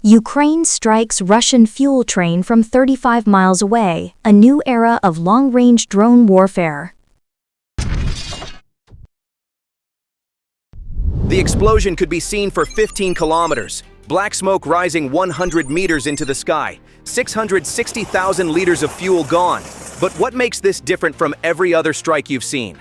Ukraine strikes Russian fuel train from 35 miles away, a new era of long-range drone warfare. The explosion could be seen for 15 kilometers, black smoke rising 100 meters into the sky, 660,000 liters of fuel gone. But what makes this different from every other strike you've seen?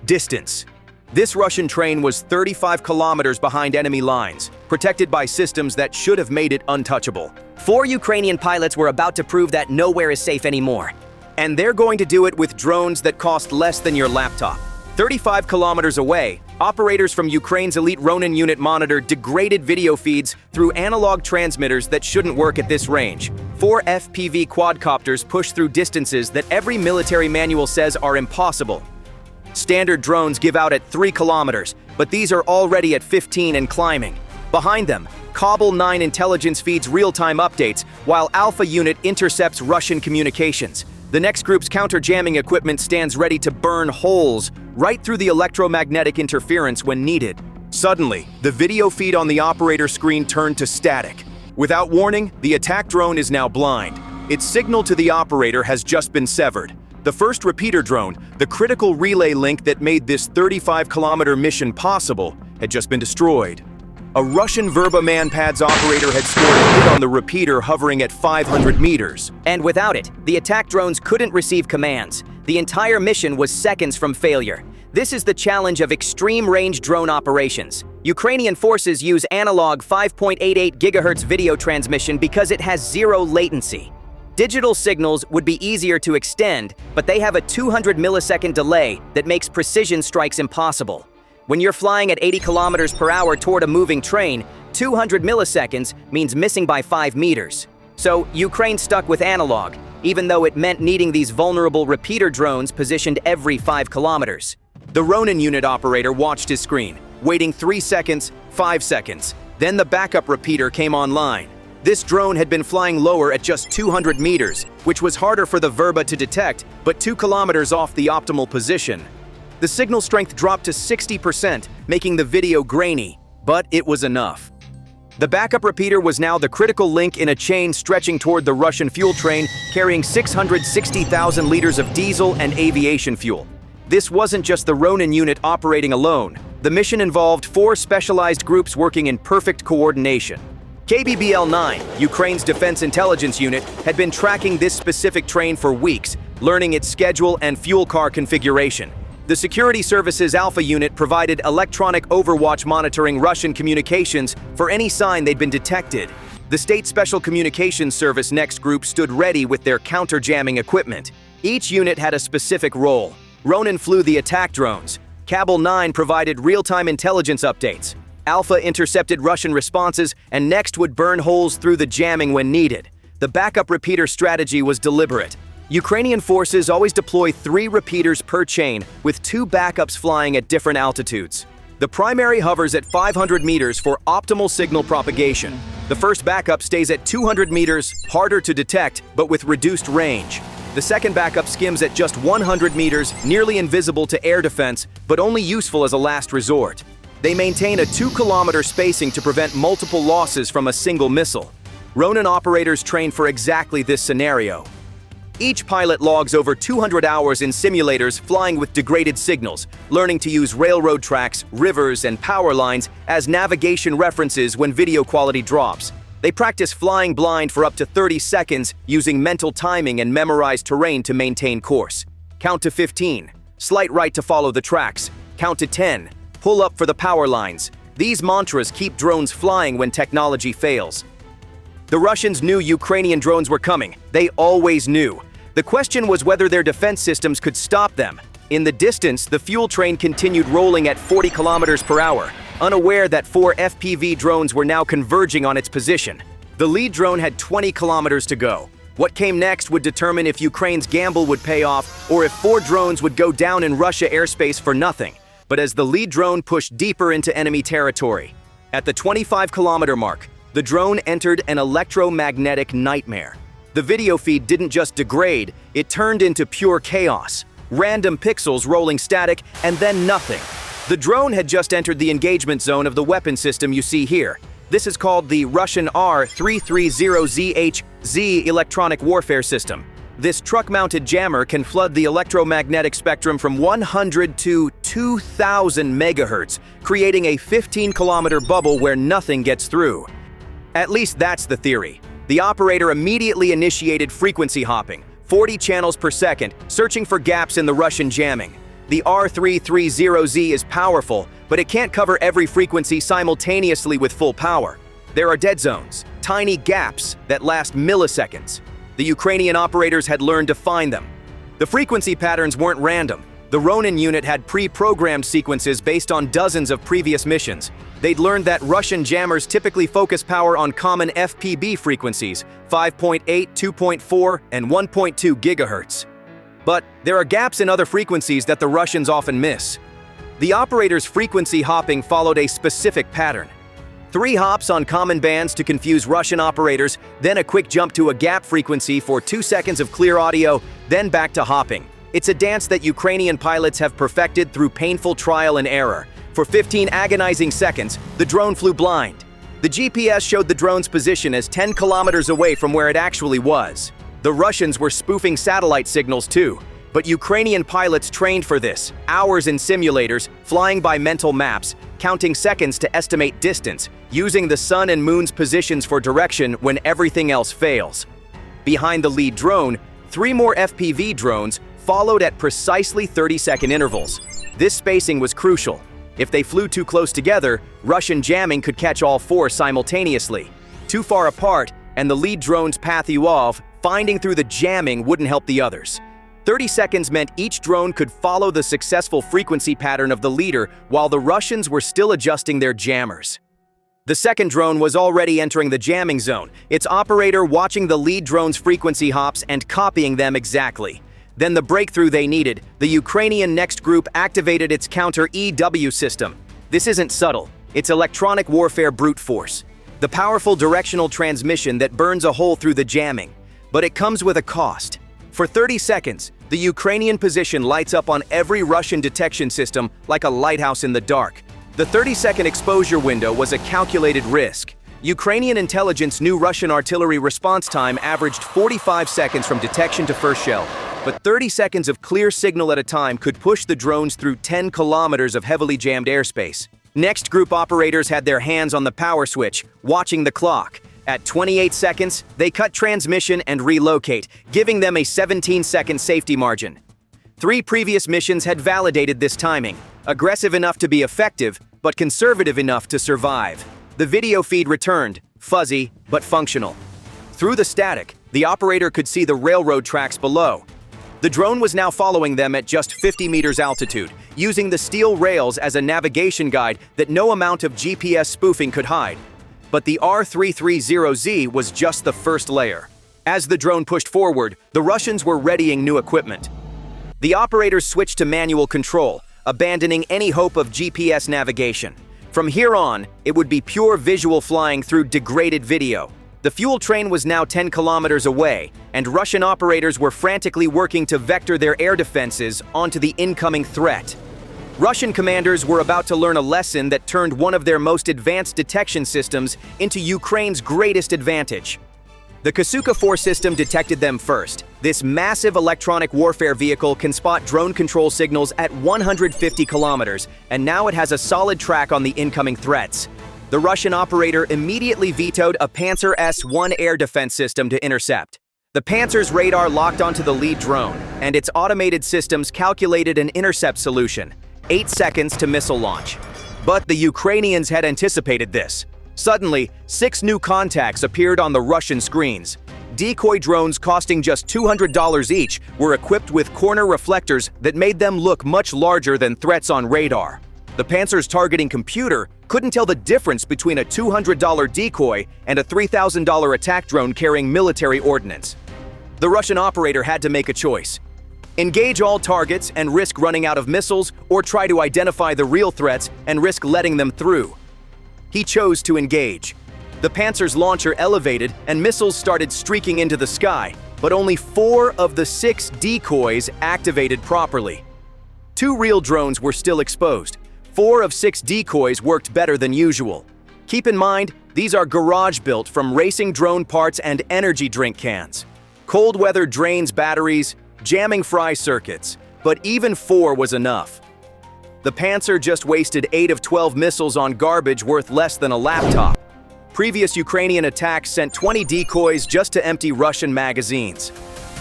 Distance. This Russian train was 35 kilometers behind enemy lines, protected by systems that should have made it untouchable. 4 Ukrainian pilots were about to prove that nowhere is safe anymore. And they're going to do it with drones that cost less than your laptop. 35 kilometers away, operators from Ukraine's elite Ronin unit monitor degraded video feeds through analog transmitters that shouldn't work at this range. 4 FPV quadcopters push through distances that every military manual says are impossible. Standard drones give out at 3 kilometers, but these are already at 15 and climbing. Behind them, Kabul 9 intelligence feeds real-time updates, while Alpha unit intercepts Russian communications. The next group's counter-jamming equipment stands ready to burn holes right through the electromagnetic interference when needed. Suddenly, the video feed on the operator screen turned to static. Without warning, the attack drone is now blind. Its signal to the operator has just been severed. The first repeater drone, the critical relay link that made this 35-kilometer mission possible, had just been destroyed. A Russian Verba Manpads operator had scored a hit on the repeater hovering at 500 meters. And without it, the attack drones couldn't receive commands. The entire mission was seconds from failure. This is the challenge of extreme-range drone operations. Ukrainian forces use analog 5.88 GHz video transmission because it has zero latency. Digital signals would be easier to extend, but they have a 200 millisecond delay that makes precision strikes impossible. When you're flying at 80 kilometers per hour toward a moving train, 200 milliseconds means missing by 5 meters. So Ukraine stuck with analog, even though it meant needing these vulnerable repeater drones positioned every 5 kilometers. The Ronin unit operator watched his screen, waiting 3 seconds, 5 seconds. Then the backup repeater came online. This drone had been flying lower at just 200 meters, which was harder for the Verba to detect, but 2 kilometers off the optimal position. The signal strength dropped to 60%, making the video grainy, but it was enough. The backup repeater was now the critical link in a chain stretching toward the Russian fuel train, carrying 660,000 liters of diesel and aviation fuel. This wasn't just the Ronin unit operating alone. The mission involved 4 specialized groups working in perfect coordination. KBBL-9, Ukraine's defense intelligence unit, had been tracking this specific train for weeks, learning its schedule and fuel car configuration. The Security Services Alpha unit provided electronic overwatch monitoring Russian communications for any sign they'd been detected. The State Special Communications Service next group stood ready with their counter-jamming equipment. Each unit had a specific role. Ronin flew the attack drones. Kabul 9 provided real-time intelligence updates. Alpha intercepted Russian responses and next would burn holes through the jamming when needed. The backup repeater strategy was deliberate. Ukrainian forces always deploy 3 repeaters per chain, with 2 backups flying at different altitudes. The primary hovers at 500 meters for optimal signal propagation. The first backup stays at 200 meters, harder to detect, but with reduced range. The second backup skims at just 100 meters, nearly invisible to air defense, but only useful as a last resort. They maintain a 2-kilometer spacing to prevent multiple losses from a single missile. Ronin operators train for exactly this scenario. Each pilot logs over 200 hours in simulators flying with degraded signals, learning to use railroad tracks, rivers, and power lines as navigation references when video quality drops. They practice flying blind for up to 30 seconds using mental timing and memorized terrain to maintain course. Count to 15. Slight right to follow the tracks. Count to 10. Pull up for the power lines. These mantras keep drones flying when technology fails. The Russians knew Ukrainian drones were coming. They always knew. The question was whether their defense systems could stop them. In the distance, the fuel train continued rolling at 40 kilometers per hour, unaware that 4 FPV drones were now converging on its position. The lead drone had 20 kilometers to go. What came next would determine if Ukraine's gamble would pay off or if 4 drones would go down in Russia airspace for nothing. But as the lead drone pushed deeper into enemy territory, at the 25-kilometer mark, the drone entered an electromagnetic nightmare. The video feed didn't just degrade, it turned into pure chaos. Random pixels rolling static, and then nothing. The drone had just entered the engagement zone of the weapon system you see here. This is called the Russian R330ZHZ electronic warfare system. This truck-mounted jammer can flood the electromagnetic spectrum from 100 to 2,000 megahertz, creating a 15-kilometer bubble where nothing gets through. At least that's the theory. The operator immediately initiated frequency hopping, 40 channels per second, searching for gaps in the Russian jamming. The R330Z is powerful, but it can't cover every frequency simultaneously with full power. There are dead zones, tiny gaps that last milliseconds. The Ukrainian operators had learned to find them. The frequency patterns weren't random. The Ronin unit had pre-programmed sequences based on dozens of previous missions. They'd learned that Russian jammers typically focus power on common FPV frequencies, 5.8, 2.4, and 1.2 gigahertz. But there are gaps in other frequencies that the Russians often miss. The operators' frequency hopping followed a specific pattern. 3 hops on common bands to confuse Russian operators, then a quick jump to a gap frequency for 2 seconds of clear audio, then back to hopping. It's a dance that Ukrainian pilots have perfected through painful trial and error. For 15 agonizing seconds, the drone flew blind. The GPS showed the drone's position as 10 kilometers away from where it actually was. The Russians were spoofing satellite signals too, but Ukrainian pilots trained for this, hours in simulators, flying by mental maps, counting seconds to estimate distance, using the sun and moon's positions for direction when everything else fails. Behind the lead drone, 3 more FPV drones followed at precisely 30-second intervals. This spacing was crucial. If they flew too close together, Russian jamming could catch all 4 simultaneously. Too far apart, and the lead drones path you off, finding through the jamming wouldn't help the others. 30 seconds meant each drone could follow the successful frequency pattern of the leader while the Russians were still adjusting their jammers. The second drone was already entering the jamming zone, its operator watching the lead drone's frequency hops and copying them exactly. Then the breakthrough they needed, the Ukrainian next group activated its counter-EW system. This isn't subtle, it's electronic warfare brute force. The powerful directional transmission that burns a hole through the jamming. But it comes with a cost. For 30 seconds, the Ukrainian position lights up on every Russian detection system like a lighthouse in the dark. The 30-second exposure window was a calculated risk. Ukrainian intelligence knew Russian artillery response time averaged 45 seconds from detection to first shell, but 30 seconds of clear signal at a time could push the drones through 10 kilometers of heavily jammed airspace. Next group operators had their hands on the power switch, watching the clock. At 28 seconds, they cut transmission and relocate, giving them a 17-second safety margin. 3 previous missions had validated this timing, aggressive enough to be effective, but conservative enough to survive. The video feed returned, fuzzy but functional. Through the static, the operator could see the railroad tracks below. The drone was now following them at just 50 meters altitude, using the steel rails as a navigation guide that no amount of GPS spoofing could hide. But the R330Z was just the first layer. As the drone pushed forward, the Russians were readying new equipment. The operators switched to manual control, abandoning any hope of GPS navigation. From here on, it would be pure visual flying through degraded video. The fuel train was now 10 kilometers away, and Russian operators were frantically working to vector their air defenses onto the incoming threat. Russian commanders were about to learn a lesson that turned one of their most advanced detection systems into Ukraine's greatest advantage. The Kasuka-4 system detected them first. This massive electronic warfare vehicle can spot drone control signals at 150 kilometers, and now it has a solid track on the incoming threats. The Russian operator immediately vetoed a Panzer S-1 air defense system to intercept. The Panzer's radar locked onto the lead drone, and its automated systems calculated an intercept solution. 8 seconds to missile launch. But the Ukrainians had anticipated this. Suddenly, 6 new contacts appeared on the Russian screens. Decoy drones costing just $200 each were equipped with corner reflectors that made them look much larger than threats on radar. The Panzer's targeting computer couldn't tell the difference between a $200 decoy and a $3,000 attack drone carrying military ordnance. The Russian operator had to make a choice. Engage all targets and risk running out of missiles, or try to identify the real threats and risk letting them through. He chose to engage. The Panzer's launcher elevated and missiles started streaking into the sky, but only 4 of the 6 decoys activated properly. 2 real drones were still exposed. 4 of 6 decoys worked better than usual. Keep in mind, these are garage-built from racing drone parts and energy drink cans. Cold weather drains batteries, jamming fry circuits, but even 4 was enough. The Panzer just wasted 8 of 12 missiles on garbage worth less than a laptop. Previous Ukrainian attacks sent 20 decoys just to empty Russian magazines.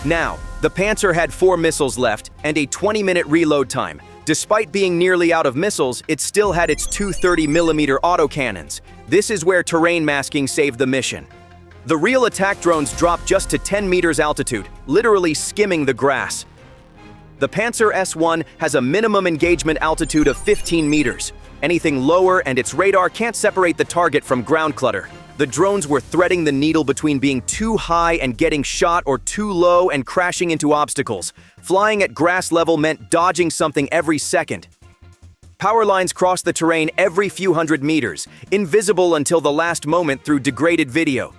Now, the Panzer had 4 missiles left and a 20-minute reload time. Despite being nearly out of missiles, it still had its 2 30mm autocannons. This is where terrain masking saved the mission. The real attack drones dropped just to 10 meters altitude, literally skimming the grass. The Panzer S1 has a minimum engagement altitude of 15 meters. Anything lower and its radar can't separate the target from ground clutter. The drones were threading the needle between being too high and getting shot or too low and crashing into obstacles. Flying at grass level meant dodging something every second. Power lines crossed the terrain every few hundred meters, invisible until the last moment through degraded video.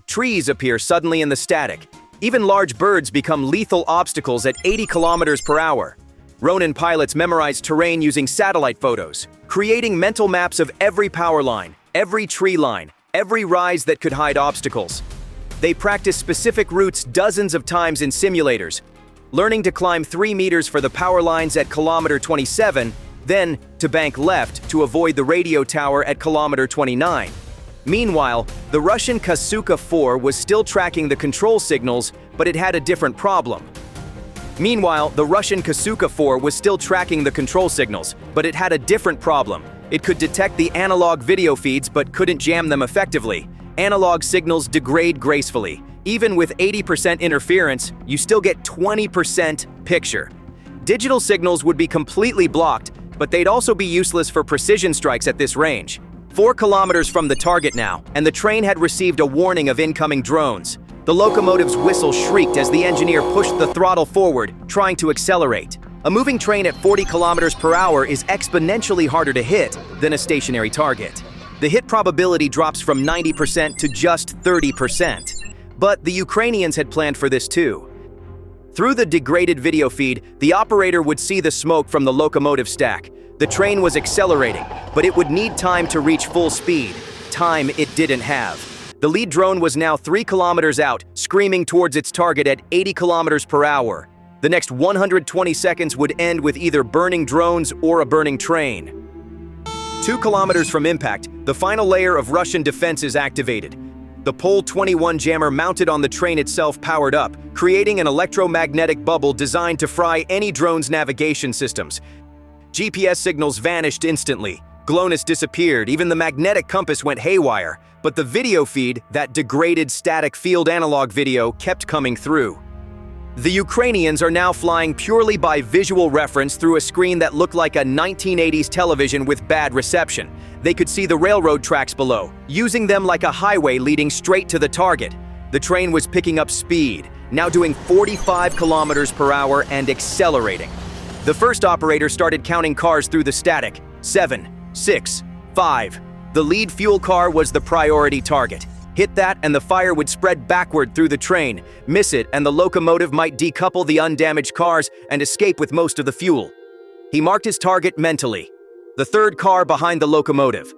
Trees appear suddenly in the static. Even large birds become lethal obstacles at 80 kilometers per hour. Ronin pilots memorize terrain using satellite photos, creating mental maps of every power line, every tree line, every rise that could hide obstacles. They practice specific routes dozens of times in simulators, learning to climb 3 meters for the power lines at kilometer 27, then to bank left to avoid the radio tower at kilometer 29. Meanwhile, the Russian Kasuka-4 was still tracking the control signals, but it had a different problem. It could detect the analog video feeds but couldn't jam them effectively. Analog signals degrade gracefully. Even with 80% interference, you still get 20% picture. Digital signals would be completely blocked, but they'd also be useless for precision strikes at this range. 4 kilometers from the target now, and the train had received a warning of incoming drones. The locomotive's whistle shrieked as the engineer pushed the throttle forward, trying to accelerate. A moving train at 40 kilometers per hour is exponentially harder to hit than a stationary target. The hit probability drops from 90% to just 30%. But the Ukrainians had planned for this too. Through the degraded video feed, the operator would see the smoke from the locomotive stack. The train was accelerating, but it would need time to reach full speed. Time it didn't have. The lead drone was now 3 kilometers out, screaming towards its target at 80 kilometers per hour. The next 120 seconds would end with either burning drones or a burning train. 2 kilometers from impact, the final layer of Russian defense is activated. The Pole 21 jammer mounted on the train itself powered up, creating an electromagnetic bubble designed to fry any drone's navigation systems. GPS signals vanished instantly. GLONASS disappeared, even the magnetic compass went haywire. But the video feed, that degraded static field analog video, kept coming through. The Ukrainians are now flying purely by visual reference through a screen that looked like a 1980s television with bad reception. They could see the railroad tracks below, using them like a highway leading straight to the target. The train was picking up speed, now doing 45 kilometers per hour and accelerating. The first operator started counting cars through the static. 7, 6, 5. The lead fuel car was the priority target. Hit that and the fire would spread backward through the train. Miss it and the locomotive might decouple the undamaged cars and escape with most of the fuel. He marked his target mentally. The third car behind the locomotive.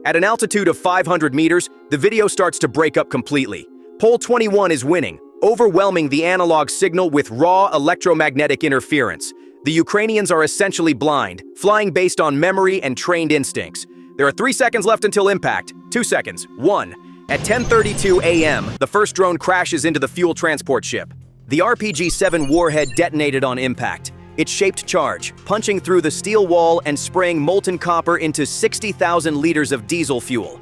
At an altitude of 500 meters, the video starts to break up completely. Pole 21 is winning, overwhelming the analog signal with raw electromagnetic interference. The Ukrainians are essentially blind, flying based on memory and trained instincts. There are 3 seconds left until impact. 2 seconds. 1. At 10:32 a.m., the first drone crashes into the fuel transport ship. The RPG-7 warhead detonated on impact. It shaped charge, punching through the steel wall and spraying molten copper into 60,000 liters of diesel fuel.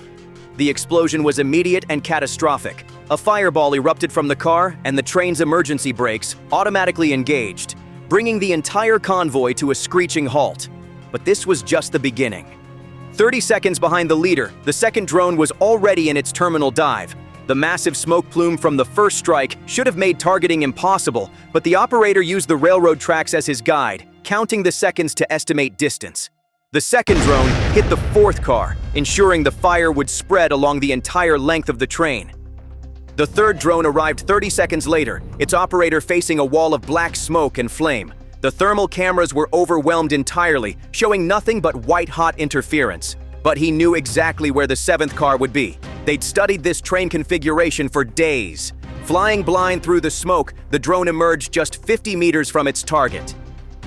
The explosion was immediate and catastrophic. A fireball erupted from the car, and the train's emergency brakes automatically engaged, bringing the entire convoy to a screeching halt. But this was just the beginning. 30 seconds behind the leader, the second drone was already in its terminal dive. The massive smoke plume from the first strike should have made targeting impossible, but the operator used the railroad tracks as his guide, counting the seconds to estimate distance. The second drone hit the fourth car, ensuring the fire would spread along the entire length of the train. The third drone arrived 30 seconds later, its operator facing a wall of black smoke and flame. The thermal cameras were overwhelmed entirely, showing nothing but white-hot interference. But he knew exactly where the seventh car would be. They'd studied this train configuration for days. Flying blind through the smoke, the drone emerged just 50 meters from its target.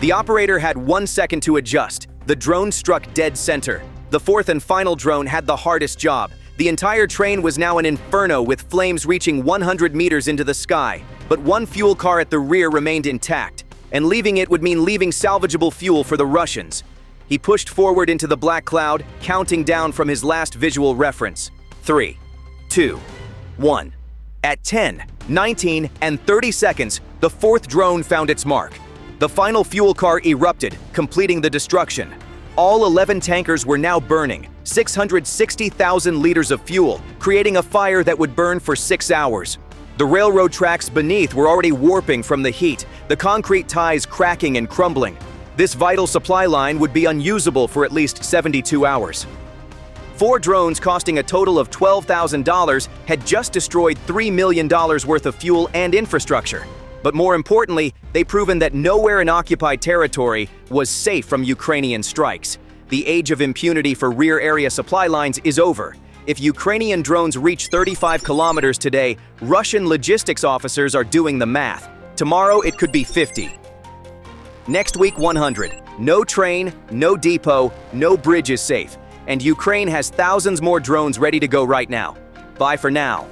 The operator had 1 second to adjust. The drone struck dead center. The fourth and final drone had the hardest job. The entire train was now an inferno with flames reaching 100 meters into the sky. But one fuel car at the rear remained intact, and leaving it would mean leaving salvageable fuel for the Russians. He pushed forward into the black cloud, counting down from his last visual reference. 3, 2, 1. At 10, 19, and 30 seconds, the fourth drone found its mark. The final fuel car erupted, completing the destruction. All 11 tankers were now burning, 660,000 liters of fuel, creating a fire that would burn for 6 hours. The railroad tracks beneath were already warping from the heat, the concrete ties cracking and crumbling. This vital supply line would be unusable for at least 72 hours. 4 drones costing a total of $12,000 had just destroyed $3 million worth of fuel and infrastructure. But more importantly, they've proven that nowhere in occupied territory was safe from Ukrainian strikes. The age of impunity for rear area supply lines is over. If Ukrainian drones reach 35 kilometers today, Russian logistics officers are doing the math. Tomorrow it could be 50. Next week 100. No train, no depot, no bridge is safe. And Ukraine has thousands more drones ready to go right now. Bye for now.